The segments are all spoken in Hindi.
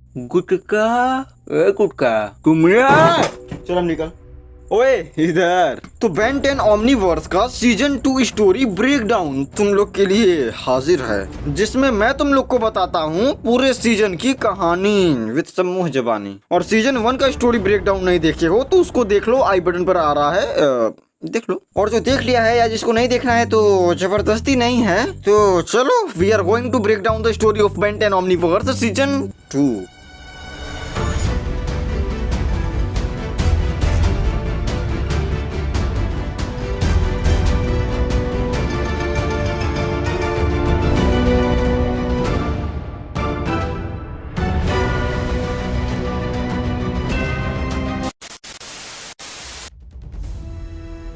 गुटका गुटका तुमने चल हम निकल। ओए इधर तो बेन 10 ओमनीवर्स का सीजन 2 स्टोरी ब्रेक डाउन तुम लोग के लिए हाजिर है, जिसमें मैं तुम लोग को बताता हूँ पूरे सीजन की कहानी विद समूह जबानी। और सीजन 1 का स्टोरी ब्रेक डाउन नहीं देखे हो तो उसको देख लो, आई बटन पर आ रहा है, देख लो। और जो देख लिया है या जिसको नहीं देखना है तो जबरदस्ती नहीं है। तो चलो, we are going to break down the story of Ben 10 Omniverse season 2।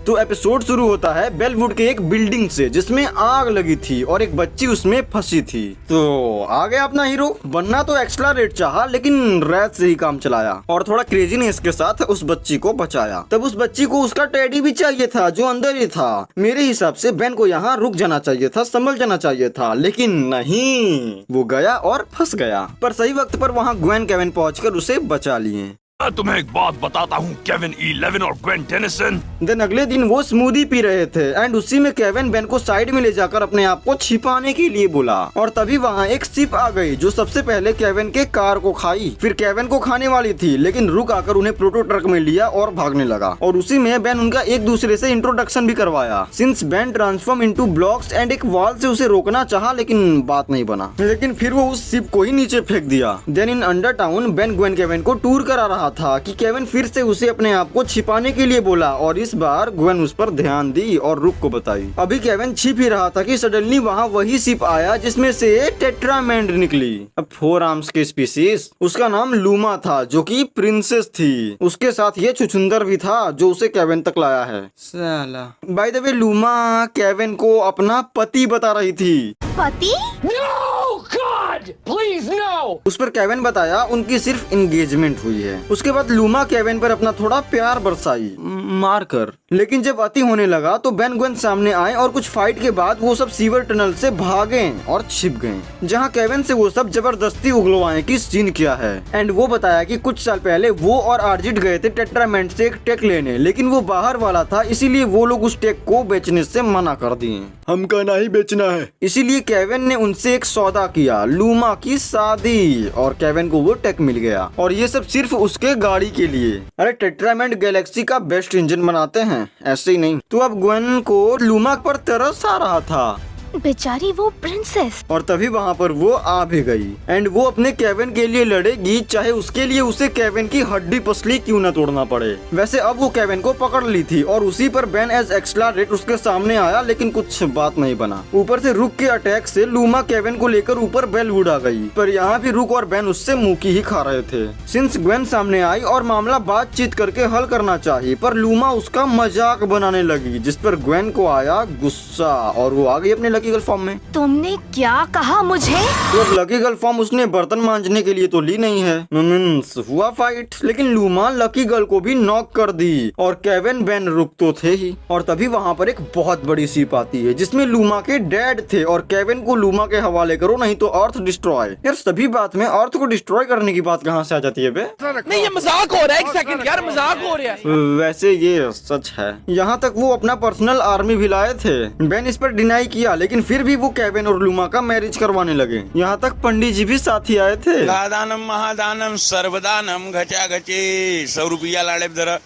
तो एपिसोड शुरू होता है बेलवुड के एक बिल्डिंग से जिसमें आग लगी थी और एक बच्ची उसमें फंसी थी। तो आ गया अपना हीरो। बनना तो एक्स्ट्रा रेट चाहा लेकिन रैत से ही काम चलाया और थोड़ा क्रेजीनेस के साथ उस बच्ची को बचाया। तब उस बच्ची को उसका टेडी भी चाहिए था जो अंदर ही था। मेरे हिसाब से बेन को यहाँ रुक जाना चाहिए था, संभल जाना चाहिए था, लेकिन नहीं, वो गया और फंस गया। पर सही वक्त पर वहाँ ग्वेन केविन पहुंचकर उसे बचा लिए। मैं तुम्हें एक बात बताता हूँ, केविन 11 और ग्वेन टेनिसन। देन अगले दिन वो स्मूदी पी रहे थे एंड उसी में केविन बेन को साइड में ले जाकर अपने आप को छिपाने के लिए बोला। और तभी वहाँ एक शिप आ गई जो सबसे पहले केविन के कार को खाई, फिर केविन को खाने वाली थी लेकिन रुक आकर उन्हें प्रोटो ट्रक में लिया और भागने लगा। और उसी में बेन उनका एक दूसरे से इंट्रोडक्शन भी करवाया। Since Ben transform into blocks and एक वॉल से उसे रोकना चाहा लेकिन बात नहीं बना, लेकिन फिर वो उस शिप को ही नीचे फेंक दिया। Then in Undertown Ben Gwen Kevin केविन को टूर करा रहा था कि केविन फिर से उसे अपने आप को छिपाने के लिए बोला और इस बार ग्वेन उस पर ध्यान दी और रुक को बताई। अभी केविन छिप ही रहा था कि सडनली वहाँ वही शिप आया जिसमें से टेट्रामैंड निकली। अब 4 आर्म्स की स्पीसीज, उसका नाम लूमा था जो कि प्रिंसेस थी। उसके साथ ये छुछुंदर भी था जो उसे केविन तक लाया है। साला by the way luma Kevin को अपना पति बता रही थी। पति? No, God, please no. उस पर केविन बताया उनकी सिर्फ एंगेजमेंट हुई है। उसके बाद लूमा केविन पर अपना थोड़ा प्यार बरसाई मारकर। लेकिन जब अति होने लगा तो बेन ग्वेन सामने आए और कुछ फाइट के बाद वो सब सीवर टनल से भागे और छिप गए, जहाँ केविन से वो सब जबरदस्ती उगलवाए कि सीन क्या है। एंड वो बताया कि कुछ साल पहले वो और आर्जिट गए थे टेट्रामेंट से एक टेक लेने, लेकिन वो बाहर वाला था इसीलिए वो लोग उस टेक को बेचने से मना कर दिए। हमका नहीं बेचना है। इसीलिए केविन ने उनसे एक सौदा किया, लूमा की शादी, और केविन को वो टेक मिल गया। और ये सब सिर्फ उसके गाड़ी के लिए। अरे टेट्रामेंट गैलेक्सी का बेस्ट इंजन बनाते हैं, ऐसे ही नहीं। तो अब ग्वेन को लूमा पर तरस आ रहा था, बेचारी वो प्रिंसेस। और तभी वहाँ पर वो आ भी गई एंड वो अपने केविन के लिए लड़ेगी, चाहे उसके लिए उसे केविन की हड्डी पसली क्यों न तोड़ना पड़े। वैसे अब वो केविन को पकड़ ली थी और उसी पर बेन एज एक्स्ट्रा रेट उसके सामने आया, लेकिन कुछ बात नहीं बना। ऊपर से रुक के अटैक से लूमा केविन को लेकर ऊपर बेलवुड आ गई, पर यहाँ भी रुक और बेन उससे मुंह ही खा रहे थे। सिंस ग्वेन सामने आई और मामला बातचीत करके हल करना चाहिए, पर लूमा उसका मजाक बनाने लगी, जिस पर ग्वेन को आया गुस्सा और वो आ गई अपने लकी गर्ल फॉर्म में। तुमने क्या कहा मुझे? तो लकी गर्ल फॉर्म उसने बर्तन मांजने के लिए तो ली नहीं है। मींस हुआ फाइट, लेकिन लूमा लकी गर्ल को भी नॉक कर दी और केविन बेन रुक तो थे ही। और तभी वहाँ पर एक बहुत बड़ी शिप आती है जिसमें लूमा के डैड थे और केविन को लूमा के हवाले करो नहीं तो अर्थ डिस्ट्रॉय। यार सभी बात में अर्थ को डिस्ट्रॉय करने की बात कहाँ से आ जाती है बे? नहीं, ये मजाक हो रहा है। एक सेकंड यार, मजाक हो रहा है। वैसे ये सच है। यहाँ तक वो अपना पर्सनल आर्मी भी लाए थे। बेन इस पर डिनाई किया, लेकिन फिर भी वो केविन और लूमा का मैरिज करवाने लगे। यहाँ तक पंडित जी भी साथ ही आए थे। दानम महादानम सर्वदानम घचा घची 100 रुपया लाड़े जरा।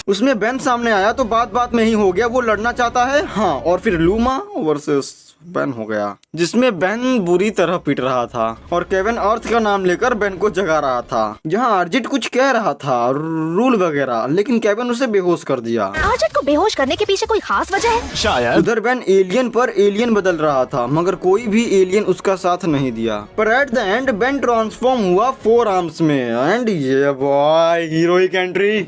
उसमें बेन सामने आया तो बात बात में ही हो गया, वो लड़ना चाहता है हाँ, और फिर लूमा वर्सेस बेन हो गया, जिसमें बेन बुरी तरह पिट रहा था और केविन अर्थ का नाम लेकर बेन को जगा रहा था। जहाँ आर्जिट कुछ कह रहा था रूल वगैरह, लेकिन केविन उसे बेहोश कर दिया। आर्जिट को बेहोश करने के पीछे कोई खास वजह है? शायद। उधर बेन एलियन पर एलियन बदल रहा था, मगर कोई भी एलियन उसका साथ नहीं दिया। पर at the end Ben transform हुआ 4 आर्म्स में एंड ये बॉय हीरोइक एंट्री।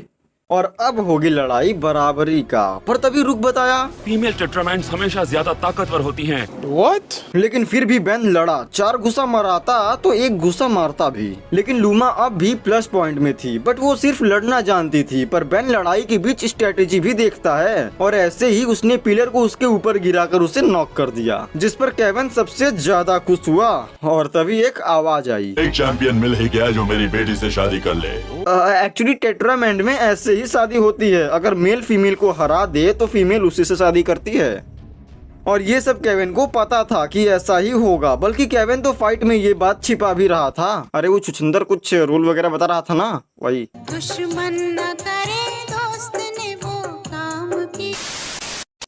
और अब होगी लड़ाई बराबरी का। पर तभी रुक बताया, फीमेल टेट्रामैंस हमेशा ज्यादा ताकतवर होती हैं। What? लेकिन फिर भी बेन लड़ा, 4 गुस्सा मराता तो 1 गुस्सा मारता भी। लेकिन लूमा अब भी प्लस पॉइंट में थी, बट वो सिर्फ लड़ना जानती थी। पर बेन लड़ाई के बीच स्ट्रेटेजी भी देखता है, और ऐसे ही उसने पिलर को उसके ऊपर गिराकर उसे नॉक कर दिया, जिस पर केविन सबसे ज्यादा खुश हुआ। और तभी एक आवाज आई, एक चैंपियन मिल ही गया जो मेरी बेटी से शादी कर ले। एक्चुअली टेट्रामैंड में ऐसे ही शादी होती है, अगर मेल फीमेल को हरा दे तो फीमेल उसी से शादी करती है। और ये सब केविन को पता था कि ऐसा ही होगा, बल्कि केविन तो फाइट में ये बात छिपा भी रहा था। अरे वो छुछुंदर कुछ रूल वगैरह बता रहा था ना, वही। दुश्मन न करे दोस्त ने वो काम की।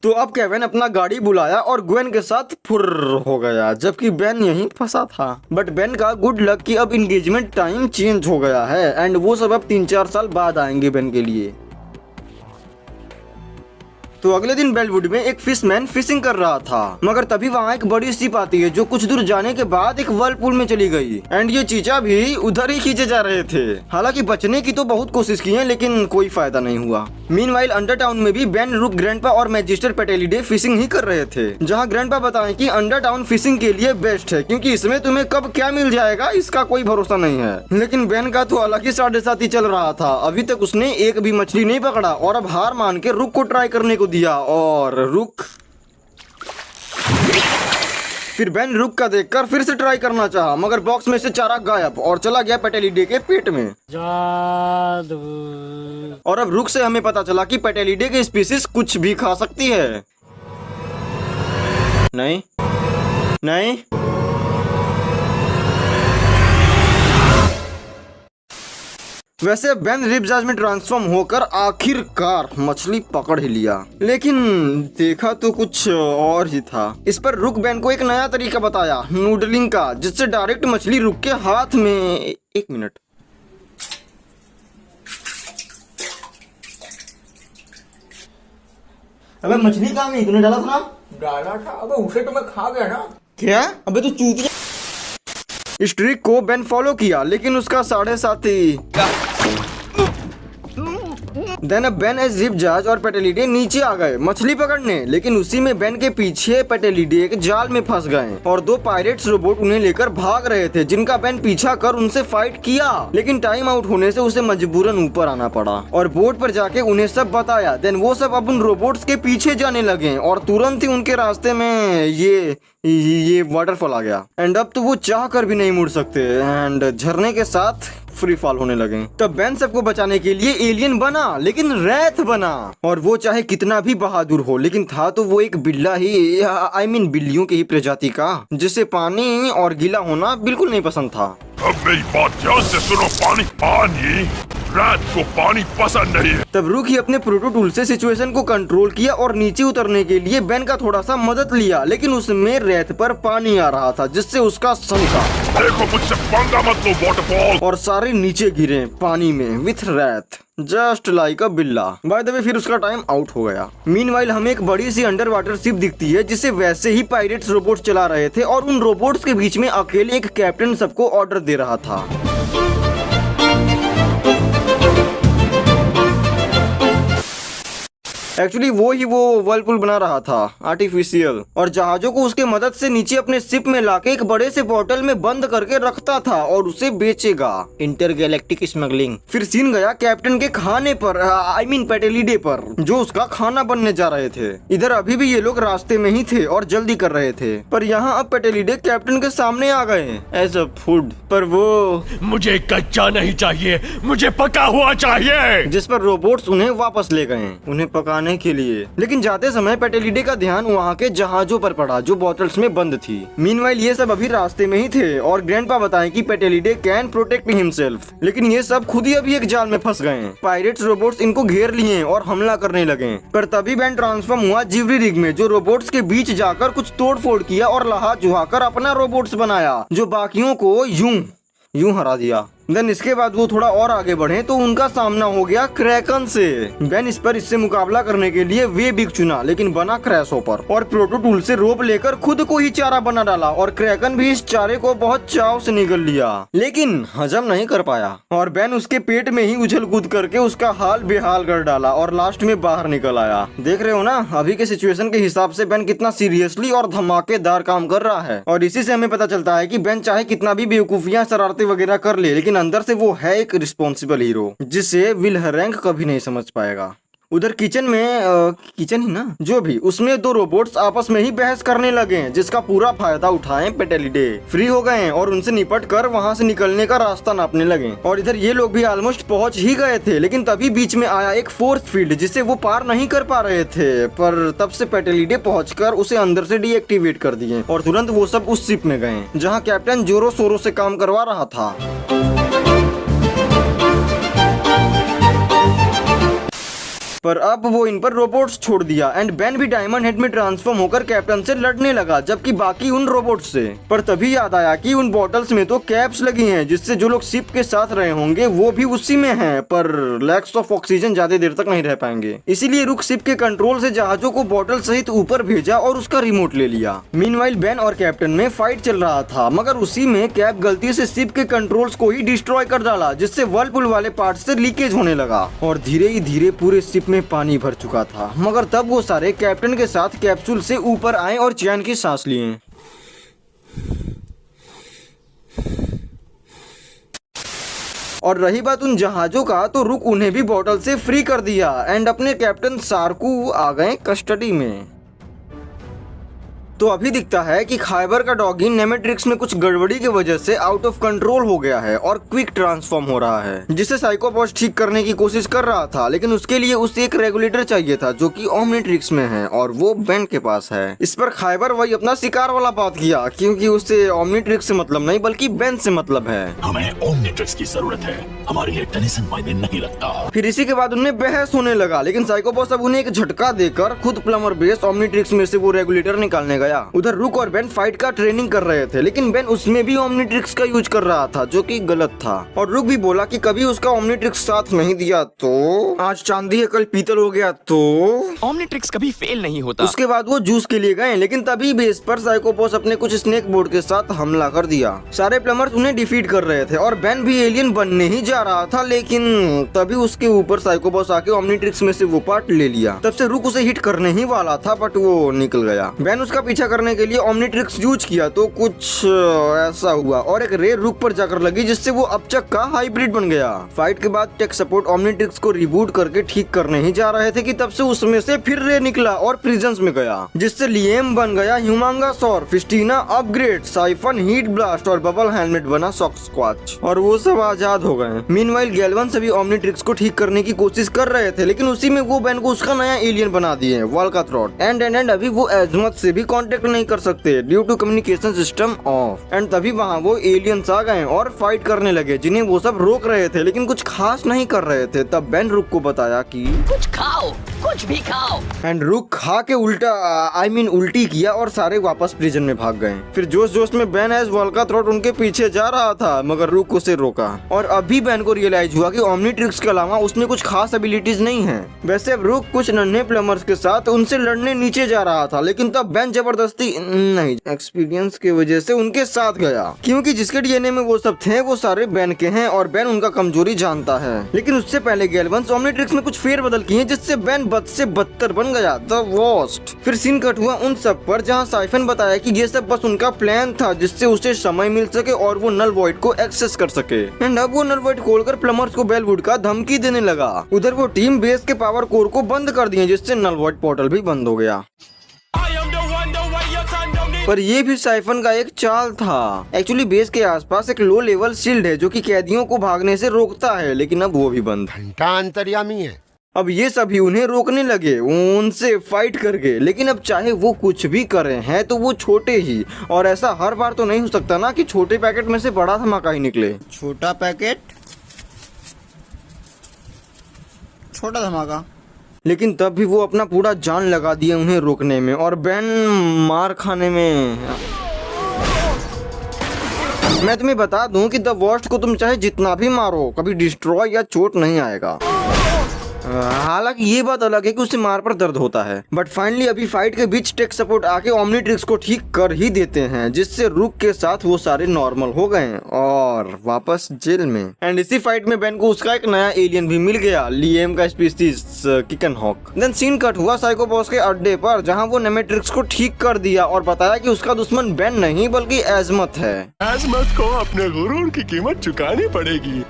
तो अब केविन अपना गाड़ी बुलाया और ग्वेन के साथ फुर्र हो गया, जबकि बेन यहीं फंसा था। बट बेन का गुड लक कि अब इंगेजमेंट टाइम चेंज हो गया है, एंड वो सब अब 3-4 साल बाद आएंगे बेन के लिए। तो अगले दिन बेलवुड में एक फिशमैन फिशिंग कर रहा था, मगर तभी वहाँ एक बड़ी शिप आती है जो कुछ दूर जाने के बाद एक वर्लपूल में चली गई, एंड ये चीचा भी उधर ही खींचे जा रहे थे। हालांकि बचने की तो बहुत कोशिश की है, लेकिन कोई फायदा नहीं हुआ। मीनवाइल अंडर टाउन में भी बेन, रुक, ग्रैंडपा और मैजिस्टर पेटेलिडे फिशिंग ही कर रहे थे, जहाँ ग्रैंडपा बताएं कि अंडर टाउन फिशिंग के लिए बेस्ट है, क्योंकि इसमें तुम्हें कब क्या मिल जाएगा इसका कोई भरोसा नहीं है। लेकिन बेन का तो अलग ही 7.5 चल रहा था। अभी तक उसने एक भी मछली नहीं पकड़ा, और अब हार मान के रुक को ट्राई करने को दिया, और रुक। फिर बेन रुक का देखकर फिर से ट्राई करना चाहा, मगर बॉक्स में से चारा गायब और चला गया पेटेलिडे के पेट में। जादू। और अब रुक से हमें पता चला कि पेटेलिडे की स्पीशीज कुछ भी खा सकती है। नहीं नहीं, वैसे बेन रिबजाज में ट्रांसफॉर्म होकर आखिरकार मछली पकड़ ही लिया, लेकिन देखा तो कुछ और ही था। इस पर रुक बेन को एक नया तरीका बताया, नूडलिंग का, जिससे डायरेक्ट मछली रुक के हाथ में। 1 मिनट, अबे मछली कहाँ गई? तूने डाला था ना? डाला था, अबे उसे तो मैं खा गया ना। क्या? अबे तू चूतिया। इस ट्रिक को बेन फॉलो किया, लेकिन उसका 7.5 देन बेन एज रिबजाज और पेटेलिडे नीचे आ गए मछली पकड़ने, लेकिन उसी में बेन के पीछे पेटेलिडे एक जाल में फंस गए, और 2 पायरेट्स रोबोट उन्हें लेकर भाग रहे थे, जिनका बेन पीछा कर उनसे फाइट किया। लेकिन टाइम आउट होने से उसे मजबूरन ऊपर आना पड़ा और बोट पर जाके उन्हें सब बताया। देन वो सब अब उन रोबोट्स के पीछे जाने लगे, और तुरंत ही उनके रास्ते में ये वाटरफॉल आ गया, एंड अब तो वो चाह कर भी नहीं मुड़ सकते, एंड झरने के साथ फ्री फॉल होने लगे। तब बेन सबको बचाने के लिए एलियन बना, लेकिन रैथ बना, और वो चाहे कितना भी बहादुर हो, लेकिन था तो वो एक बिल्ला ही, आई मीन बिल्लियों की ही प्रजाति का, जिसे पानी और गीला होना बिल्कुल नहीं पसंद था। अब मेरी बात ध्यान से सुनो, पानी रात को पानी पसंद नहीं है। तब रूक ही अपने प्रोटो टूल से सिचुएशन को कंट्रोल किया और नीचे उतरने के लिए बेन का थोड़ा सा मदद लिया, लेकिन उसमें रेत पर पानी आ रहा था, जिससे उसका शंका। देखो मुझसे पंगा मत लो वाटरफॉल। और सारे नीचे गिरे पानी में विथ रेत, जस्ट लाइक अ बिल्ला। बाय द वे फिर उसका टाइम आउट हो गया। मीनवाइल हमें एक बड़ी सी अंडर वाटर शिप दिखती है, जिसे वैसे ही पायरेट्स रोबोट्स चला रहे थे, और उन रोबोट्स के बीच में अकेले एक कैप्टन सबको ऑर्डर दे रहा था। एक्चुअली वो वर्लपूल बना रहा था आर्टिफिशियल, और जहाजों को उसके मदद से नीचे अपने शिप में लाके एक बड़े से बोतल में बंद करके रखता था और उसे बेचेगा। Intergalactic smuggling. फिर सीन गया कैप्टन के खाने पर, आई मीन पेटेलिडे पर, जो उसका खाना बनने जा रहे थे। इधर अभी भी ये लोग रास्ते में ही थे और जल्दी कर रहे थे, पर यहाँ अब पेटेलिडे कैप्टन के सामने आ गए एज अ फूड। पर वो, मुझे कच्चा नहीं चाहिए, मुझे पका हुआ चाहिए। जिस पर रोबोट्स उन्हें वापस ले गए उन्हें पकाने के लिए। लेकिन जाते समय पेटेलिडे का ध्यान वहाँ के जहाजों पर पड़ा जो बॉटल्स में बंद थी। मीनवाइल ये सब अभी रास्ते में ही थे, और ग्रैंडपा बताएं कि पेटेलिडे कैन प्रोटेक्ट हिमसेल्फ, लेकिन ये सब खुद ही अभी एक जाल में फंस गए। पायरेट्स रोबोट्स इनको घेर लिए और हमला करने लगे। पर तभी बेन ट्रांसफॉर्म हुआ जिवरी रिग में, जो रोबोट्स के बीच जाकर कुछ तोड़फोड़ किया और लहा जुहा कर अपना रोबोट्स बनाया, जो बाकियों को यूं हरा दिया। देन इसके बाद वो थोड़ा और आगे बढ़े तो उनका सामना हो गया क्रैकन से। बेन इस पर इससे मुकाबला करने के लिए वे बिग चुना लेकिन बना क्रैशहोपर और प्रोटो टूल से रोप लेकर खुद को ही चारा बना डाला और क्रैकन भी इस चारे को बहुत चाव से निगल लिया लेकिन हजम नहीं कर पाया और बेन उसके पेट में ही उछल कूद करके उसका हाल बेहाल कर डाला और लास्ट में बाहर निकल आया। देख रहे हो ना अभी के सिचुएशन के हिसाब से बेन कितना सीरियसली और धमाकेदार काम कर रहा है और इसी से हमें पता चलता है कि बेन चाहे कितना भी बेवकूफियां शरारतें वगैरह कर ले लेकिन अंदर से वो है एक रिस्पॉन्सिबल हीरो जिसे विल हरेंक कभी नहीं समझ पाएगा। उधर किचन में किचन ही ना जो भी उसमें दो रोबोट्स आपस में ही बहस करने लगे हैं जिसका पूरा फायदा उठाएं पेटेलिडे फ्री हो गए हैं और उनसे निपट कर वहां से निकलने का रास्ता नापने लगे और इधर ये लोग भी ऑलमोस्ट पहुंच ही गए थे लेकिन तभी बीच में आया एक फोर्स फील्ड जिसे वो पार नहीं कर पा रहे थे पर तब से पेटेलिडे पहुंचकर उसे अंदर से डीएक्टिवेट कर दिए और तुरंत वो सब उस शिप में गए जहाँ कैप्टन जोरों शोरों से काम करवा रहा था। पर अब वो इन पर रोबोट्स छोड़ दिया एंड बेन भी डायमंड हेड में ट्रांसफॉर्म होकर कैप्टन से लड़ने लगा जबकि बाकी उन रोबोट्स से। पर तभी याद आया कि उन बॉटल्स में तो कैप्स लगी हैं जिससे जो लोग शिप के साथ रहे होंगे वो भी उसी में हैं पर लैक्स ऑफ ऑक्सीजन ज्यादा देर तक नहीं रह पाएंगे इसीलिए रुक शिप के कंट्रोल से जहाजों को बॉटल सहित ऊपर भेजा और उसका रिमोट ले लिया। मीनवाइल बेन और कैप्टन में फाइट चल रहा था मगर उसी में कैप गलती से शिप के कंट्रोल्स को ही डिस्ट्रॉय कर डाला जिससे वर्लपुल वाले पार्ट से लीकेज होने लगा और धीरे ही धीरे पूरे शिप में पानी भर चुका था मगर तब वो सारे कैप्टन के साथ कैप्सूल से ऊपर आए और चैन की सांस लिए। और रही बात उन जहाजों का तो रुक उन्हें भी बॉटल से फ्री कर दिया एंड अपने कैप्टन सार्कू आ गए कस्टडी में। तो अभी दिखता है कि खाइबर का डॉगी नेमेट्रिक्स में कुछ गड़बड़ी की वजह से आउट ऑफ कंट्रोल हो गया है और क्विक ट्रांसफॉर्म हो रहा है जिसे साइकोपॉस ठीक करने की कोशिश कर रहा था लेकिन उसके लिए उसे एक रेगुलेटर चाहिए था जो कि ओमनिट्रिक्स में है और वो बेन के पास है। इस पर खाइबर वही अपना शिकार वाला बात किया क्योंकि उसे ओमनिट्रिक्स से मतलब नहीं बल्कि बेन से मतलब है। हमें ओमनिट्रिक्स की जरूरत है, हमारे लिए टेनिसन मायने नहीं रखता। फिर इसी के बाद उनमें बहस होने लगा लेकिन साइकोपॉस अब उन्हें एक झटका देकर खुद प्लमर बेस ओमनिट्रिक्स में से वो रेगुलेटर निकालने गया। उधर रुक और बेन फाइट का ट्रेनिंग कर रहे थे लेकिन बेन उसमें भी ओमनिट्रिक्स का यूज कर रहा था जो कि गलत था और रुक भी बोला कि कभी उसका ओमनिट्रिक्स साथ नहीं दिया तो आज चांदी है कल पीतल हो गया तो ओमनिट्रिक्स कभी फेल नहीं होता। उसके बाद वो जूस के लिए गए लेकिन तभी बेस पर साइकोपॉस अपने कुछ स्नेक बोर्ड के साथ हमला कर दिया। सारे प्लमर्स उन्हें डिफीट कर रहे थे और बेन भी एलियन बनने ही जा रहा था लेकिन तभी उसके ऊपर साइकोपॉस आके ओमनिट्रिक्स में से वो पार्ट ले लिया। तब से रुक उसे हिट करने ही वाला था बट वो निकल गया। बेन उसका पीछा करने के लिए ओमनिट्रिक्स यूज किया तो कुछ ऐसा हुआ और एक रे रुक पर जाकर लगी जिससे वो अपचक का हाइब्रिड बन गया। फाइट के बाद टेक सपोर्ट ओमनिट्रिक्स को रिबूट करके ठीक करने ही जा रहे थे कि तब से उसमें से फिर रे निकला और प्रिजन्स में गया जिससे लिएम बन गया ह्यूमांगासौर, फिस्टीना अपग्रेड, साइफन हीट ब्लास्ट और बबल हेलमेट बना सॉक स्क्वाच और वो सब आजाद हो गए। मीनवाइल गैल्वन सभी ओमनिट्रिक्स को ठीक करने की कोशिश कर रहे थे लेकिन उसी में वो बेन को उसका नया एलियन बना दिए वाल्काथ्रॉट एंड अभी वो एजमत से भी कांटेक्ट नहीं कर सकते due to communication system off. And तभी वहाँ वो एलियंस आ गए और फाइट करने लगे जिन्हें वो सब रोक रहे थे लेकिन कुछ खास नहीं कर रहे थे। तब बेन रुक को बताया कि कुछ खाओ, कुछ भी खाओ। एंड रुक खा के उल्टी किया और सारे वापस प्रिजन में भाग गए। फिर जोश जोश में बेन एज वाल्काथ्रॉट उनके पीछे जा रहा था मगर रुक उसे रोका और अभी बेन को रियलाइज हुआ कि ओमनिट्रिक्स के अलावा उसमें कुछ खास एबिलिटीज नहीं है। वैसे अब रुक कुछ नन्हे प्लमर्स के साथ उनसे लड़ने नीचे जा रहा था लेकिन तब बेन जबरदस्ती नहीं एक्सपीरियंस की वजह से उनके साथ गया क्योंकि जिसके डीएनए में वो सब थे वो सारे बेन के हैं और बेन उनका कमजोरी जानता है। लेकिन उससे पहले गैल्वन्स ओमनिट्रिक्स में कुछ फेरबदल किए जिससे बेन बद से बदतर बन गया द वर्स्ट। फिर सीन कट हुआ उन सब पर जहां साइफन बताया कि ये सब बस उनका प्लान था जिससे उसे समय मिल सके और वो नल वॉइड को एक्सेस कर सके। एंड अब वो नल वॉइड खोलकर प्लमर्स को बेलवुड का धमकी देने लगा। उधर वो टीम बेस के पावर कोर को बंद कर दिए जिससे नल वॉइड पोर्टल भी बंद हो गया। पर ये भी साइफन का एक चाल था। एक्चुअली बेस के आसपास एक लो लेवल शील्ड है जो कि कैदियों को भागने से रोकता है लेकिन अब वो भी बंद। घंटा अंतर्यामी है। अब ये सभी उन्हें रोकने लगे उनसे फाइट करके लेकिन अब चाहे वो कुछ भी करें हैं तो वो छोटे ही और ऐसा हर बार तो नहीं हो सकता ना कि छोटे पैकेट में से बड़ा धमाका ही निकले। छोटा पैकेट छोटा धमाका। लेकिन तब भी वो अपना पूरा जान लगा दिए उन्हें रोकने में और बेन मार खाने में। मैं तुम्हें बता दूं कि द वर्स्ट को तुम चाहे जितना भी मारो कभी डिस्ट्रॉय या चोट नहीं आएगा। हालांकि ये बात अलग है कि उसे मार पर दर्द होता है। बट फाइनली अभी फाइट के बीच टेक सपोर्ट आके ओमनिट्रिक्स को ठीक कर ही देते हैं, जिससे रुक के साथ वो सारे नॉर्मल हो गए और वापस जेल में। एंड इसी फाइट में बेन को उसका एक नया एलियन भी मिल गया, लिएम का स्पीशीज किकन हॉक। देन सीन कट हुआ साइको बॉस के अड्डे पर, जहाँ वो नेमेट्रिक्स को ठीक कर दिया और बताया कि उसका दुश्मन बेन नहीं बल्कि एजमत है। एजमत को अपने गुरूर की कीमत चुकानी पड़ेगी।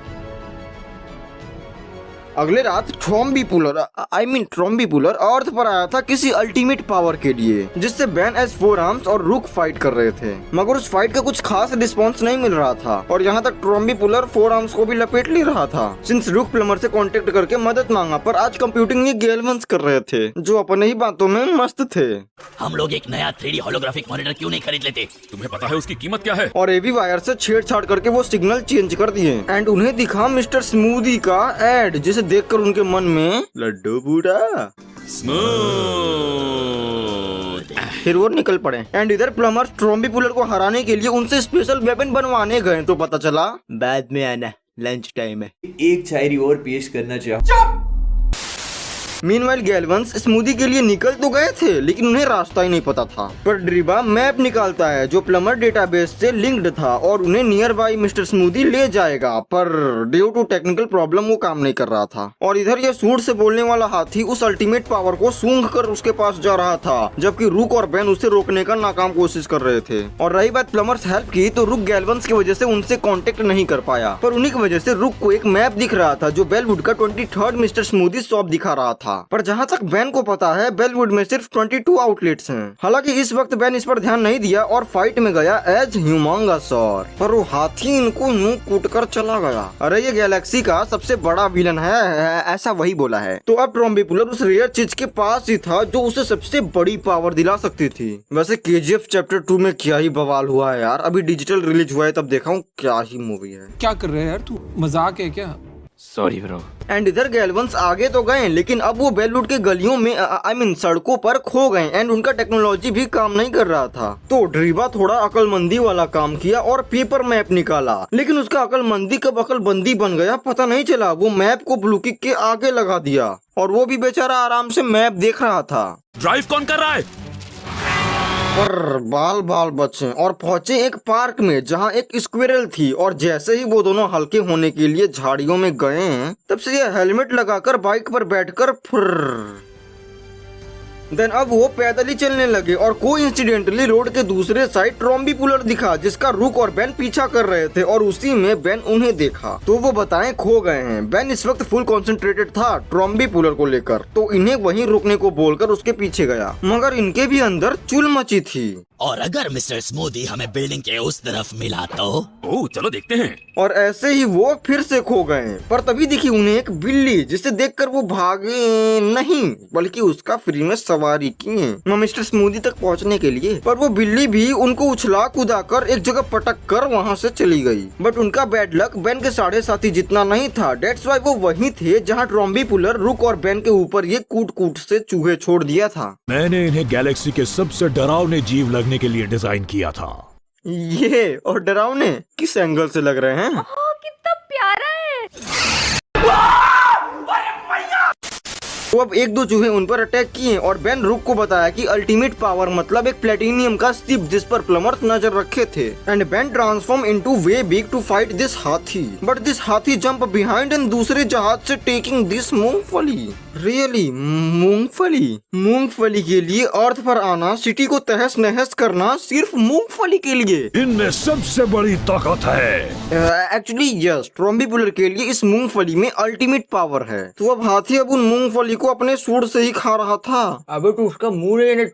अगले रात ट्रॉम्बीपुलर अर्थ पर आया था किसी अल्टीमेट पावर के लिए, जिससे बेन एज फोर आर्म्स और रुक फाइट कर रहे थे, मगर उस फाइट का कुछ खास रिस्पॉन्स नहीं मिल रहा था और यहाँ तक ट्रॉम्बीपुलर फोर आर्म्स को भी लपेट ले रहा था। सिंस रुक प्लमर से कांटेक्ट करके मदद मांगा, पर आज कंप्यूटिंग ये गैलवंस कर रहे थे, जो अपने ही बातों में मस्त थे। हम लोग एक नया 3D होलोग्राफिक मॉनिटर क्यों नहीं खरीद लेते? तुम्हें पता है उसकी कीमत क्या है? और एवी वायर से छेड़छाड़ करके वो सिग्नल चेंज कर दिए एंड उन्हें दिखा मिस्टर स्मूदी का एड, जिसे देखकर उनके मन में लड्डू बूढ़ा फिर वो निकल पड़े। एंड इधर प्लमर ट्रॉम्बीपुलर को हराने के लिए उनसे स्पेशल वेपन बनवाने गए तो पता चला बाद में आना, लंच टाइम है। एक शायरी और पेश करना चाहूँ। मीनवाइल गैलवंस स्मूदी के लिए निकल तो गए थे, लेकिन उन्हें रास्ता ही नहीं पता था। पर ड्रीबा मैप निकालता है जो प्लमर डेटाबेस से लिंक्ड था और उन्हें नियर बाई मिस्टर स्मूदी ले जाएगा, पर ड्यू टू टेक्निकल प्रॉब्लम वो काम नहीं कर रहा था। और इधर ये सूट से बोलने वाला हाथी उस अल्टीमेट पावर को सूंघ कर उसके पास जा रहा था, जबकि रुक और बेन उसे रोकने का नाकाम कोशिश कर रहे थे। और रही बात प्लमर्स हेल्प की, तो रुक गैलवंस की वजह से उनसे कांटेक्ट नहीं कर पाया, पर उन्हीं की वजह से रुक को एक मैप दिख रहा था जो बेलवुड का 23rd मिस्टर स्मूदी शॉप दिखा रहा था। पर जहाँ तक बेन को पता है बेलवुड में सिर्फ 22 आउटलेट्स हैं। हालांकि इस वक्त बेन इस पर ध्यान नहीं दिया और फाइट में गया एज ह्यूमंगसॉर, पर वो हाथी इनको यूं कूट कर चला गया। अरे ये गैलेक्सी का सबसे बड़ा विलन है, ऐसा वही बोला है। तो अब ट्रॉम्बीपुलर उस रेयर चीज के पास ही था जो उसे सबसे बड़ी पावर दिला सकती थी। वैसे KGF चैप्टर 2 में क्या ही बवाल हुआ है यार, अभी डिजिटल रिलीज हुआ है तब देखा हूँ, क्या ही मूवी है। क्या कर रहे हैं यार तू, मजाक है क्या? Sorry bro. एंड इधर गैलवंस आगे तो गए, लेकिन अब वो बेलवुड के गलियों में सड़कों पर खो गए एंड उनका टेक्नोलॉजी भी काम नहीं कर रहा था। तो ड्रीबा थोड़ा अकलमंदी वाला काम किया और पेपर मैप निकाला, लेकिन उसका अकलमंदी कब अकलबंदी बन गया पता नहीं चला। वो मैप को ब्लू किक के आगे लगा दिया और वो भी बेचारा आराम से मैप देख रहा था। ड्राइव कौन कर रहा है? पर बाल बाल बचे और पहुंचे एक पार्क में जहां एक स्क्विरल थी, और जैसे ही वो दोनों हल्के होने के लिए झाड़ियों में गए तब से ये हेलमेट लगाकर बाइक पर बैठकर फुर्र। देन अब वो पैदल ही चलने लगे और कोइंसिडेंटली रोड के दूसरे साइड ट्रॉम्बीपुलर दिखा, जिसका रुक और बेन पीछा कर रहे थे और उसी में बेन उन्हें देखा। तो वो बताएं खो गए हैं। बेन इस वक्त फुल कंसंट्रेटेड था ट्रॉम्बीपुलर को लेकर, तो इन्हें वहीं रुकने को बोलकर उसके पीछे गया, मगर इनके भी अंदर चुल मची थी। और अगर मिस्टर स्मूदी हमें बिल्डिंग के उस तरफ मिला तो? ओह चलो देखते हैं। और ऐसे ही वो फिर से खो गए, पर तभी दिखी उन्हें एक बिल्ली, जिसे देखकर वो भागे नहीं बल्कि उसका फ्री में सवारी किए मिस्टर स्मूदी तक पहुंचने के लिए। पर वो बिल्ली भी उनको उछला कूदा कर एक जगह पटक कर वहां से चली गई। बट उनका बैड लक बेन के 7.5 जितना नहीं था। डेट्स वाई वो वहीं थे जहां ट्रॉम्बीपुलर रुक और बेन के ऊपर ये कूट कूट से चूहे छोड़ दिया था। मैंने इन्हें गैलेक्सी के सबसे डरावने जीव लगने के लिए डिजाइन किया था। ये और डरावने किस एंगल से लग रहे हैं? कितना प्यारा है। तो अब एक दो चूहे उन पर अटैक किए और बेन रुक को बताया कि अल्टीमेट पावर मतलब एक प्लेटिनियम का शिप जिस पर प्लमर्स नजर रखे थे। And Ben transform into way big to fight this हाथी, बट दिस हाथी जंप बिहाइंड एंड दूसरे जहाज से टेकिंग दिस मूंगफली। रियली मूंगफली के लिए अर्थ पर आना, सिटी को तहस नहस करना सिर्फ मूंगफली के लिए। इनमें सबसे बड़ी ताकत है। एक्चुअली यस, ट्रॉम्बीपुलर के लिए इस मूंगफली में अल्टीमेट पावर है। तो अब हाथी अब उन मूंगफली को अपने सूंड से ही खा रहा था। अबे तो उसका मुंह लेने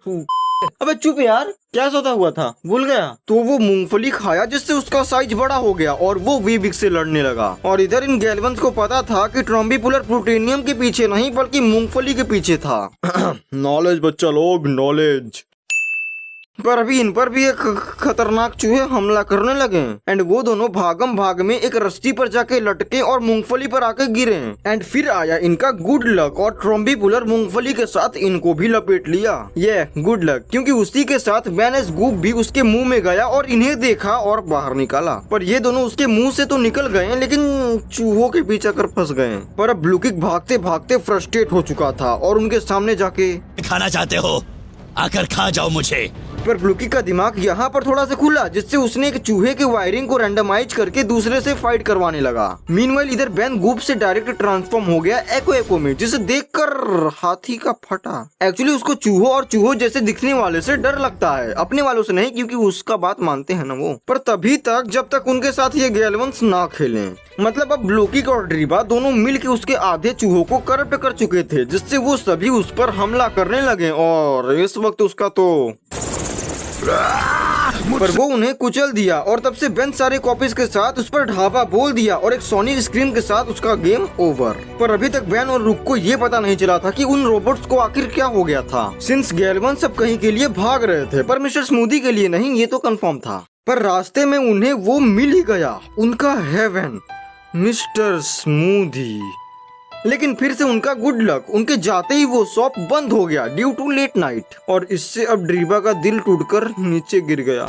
अबे चुप यार, क्या सौदा हुआ था भूल गया। तो वो मूंगफली खाया जिससे उसका साइज बड़ा हो गया और वो वी-बिग से लड़ने लगा। और इधर इन गैलवंस को पता था कि ट्रॉम्बीपुलर प्लूटोनियम के पीछे नहीं बल्कि मूंगफली के पीछे था। नॉलेज बच्चा लोग, नॉलेज। पर अभी इन पर भी एक खतरनाक चूहे हमला करने लगे एंड वो दोनों भागम भाग में एक रस्सी पर जाके लटके और मूंगफली पर आके गिरे एंड फिर आया इनका गुड लक और ट्रम्बीपुलर मूंगफली के साथ इनको भी लपेट लिया। ये गुड लक क्योंकि उसी के साथ बैनेस गूप भी उसके मुंह में गया और इन्हें देखा और बाहर निकाला। पर ये दोनों उसके मुंह से तो निकल गए लेकिन चूहों के बीच आकर फंस गए। पर अब ब्लू किक भागते भागते फ्रस्ट्रेट हो चुका था और उनके सामने जाके खाना चाहते हो आकर खा जाओ मुझे। पर ब्लू किक का दिमाग यहाँ पर थोड़ा सा खुला जिससे उसने एक चूहे के वायरिंग को रैंडमाइज करके दूसरे से फाइट करवाने लगा। मीनवाइल इधर बैन गूप से डायरेक्ट ट्रांसफॉर्म हो गया एको में जिसे देखकर हाथी का फटा। एक्चुअली उसको चूहों और चूहों जैसे दिखने वाले से डर लगता है, अपने वालों से नहीं क्योंकि उसका बात मानते हैं ना वो। पर तभी तक जब तक उनके साथ ये गैलवंस ना खेले। मतलब अब ब्लू किक और ड्रीबा दोनों मिलके उसके आधे चूहों को करप्ट कर चुके थे जिससे वो सभी उस पर हमला करने लगे और इस वक्त उसका तो पर वो उन्हें कुचल दिया और तब से बेन सारे कॉपीज के साथ उस पर ढाबा बोल दिया और एक सोनिक स्क्रीन के साथ उसका गेम ओवर। पर अभी तक बेन और रुक को ये पता नहीं चला था कि उन रोबोट्स को आखिर क्या हो गया था सिंस गैलवन सब कहीं के लिए भाग रहे थे पर मिस्टर स्मूदी के लिए नहीं, ये तो कंफर्म था। पर रास्ते में उन्हें वो मिल ही गया, उनका हेवन मिस्टर स्मूदी। लेकिन फिर से उनका गुड लक, उनके जाते ही वो शॉप बंद हो गया ड्यू टू लेट नाइट और इससे अब ड्रीबा का दिल टूटकर नीचे गिर गया।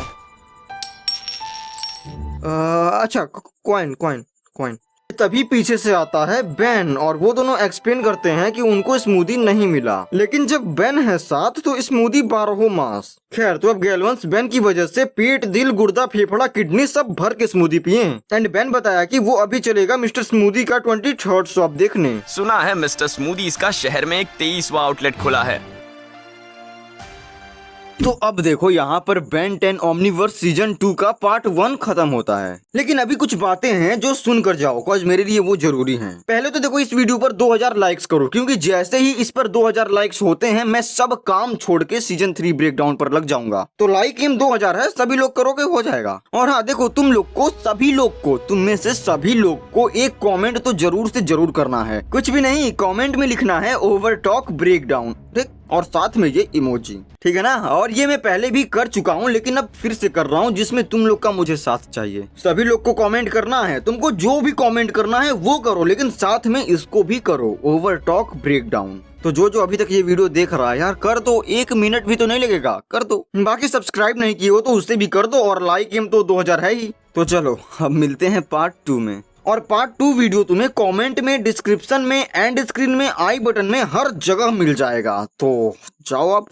अच्छा कॉइन कॉइन कॉइन। तभी पीछे से आता है बेन और वो दोनों एक्सप्लेन करते हैं कि उनको स्मूदी नहीं मिला लेकिन जब बेन है साथ तो स्मूदी 12 मास। खैर तो अब गैलवंस बेन की वजह से पेट दिल गुर्दा फेफड़ा किडनी सब भर के स्मूदी पिए एंड बेन बताया कि वो अभी चलेगा मिस्टर स्मूदी का 23rd शॉप देखने। सुना है मिस्टर स्मूदीज का शहर में एक 23वां आउटलेट खुला है। तो अब देखो यहाँ पर बेन 10 ओमनीवर्स सीजन 2 का पार्ट 1 खत्म होता है लेकिन अभी कुछ बातें हैं जो सुन कर जाओ कॉज मेरे लिए वो जरूरी हैं। पहले तो देखो इस वीडियो पर 2000 लाइक्स करो क्योंकि जैसे ही इस पर 2000 लाइक्स होते हैं मैं सब काम छोड़ के सीजन 3 ब्रेकडाउन पर लग जाऊंगा। तो लाइक एम 2000 है, सभी लोग करोगे हो जाएगा। और हाँ देखो तुम लोग को सभी लोग को तुम में से सभी लोग को एक कॉमेंट तो जरूर से जरूर करना है। कुछ भी नहीं, कॉमेंट में लिखना है ओवर टॉक ब्रेकडाउन ठीक और साथ में ये इमोजी, ठीक है ना। और ये मैं पहले भी कर चुका हूँ लेकिन अब फिर से कर रहा हूँ जिसमें तुम लोग का मुझे साथ चाहिए। सभी लोग को कमेंट करना है, तुमको जो भी कमेंट करना है वो करो लेकिन साथ में इसको भी करो ओवर टॉक ब्रेकडाउन। तो जो अभी तक ये वीडियो देख रहा है यार कर दो, 1 मिनट भी तो नहीं लगेगा, कर दो। बाकी सब्सक्राइब नहीं किए हो तो उससे भी कर दो और लाइक एम तो 2000 है ही। तो चलो अब मिलते हैं पार्ट 2 में और पार्ट 2 वीडियो तुम्हें कमेंट में, डिस्क्रिप्शन में, एंड स्क्रीन में, आई बटन में हर जगह मिल जाएगा। तो जाओ अब।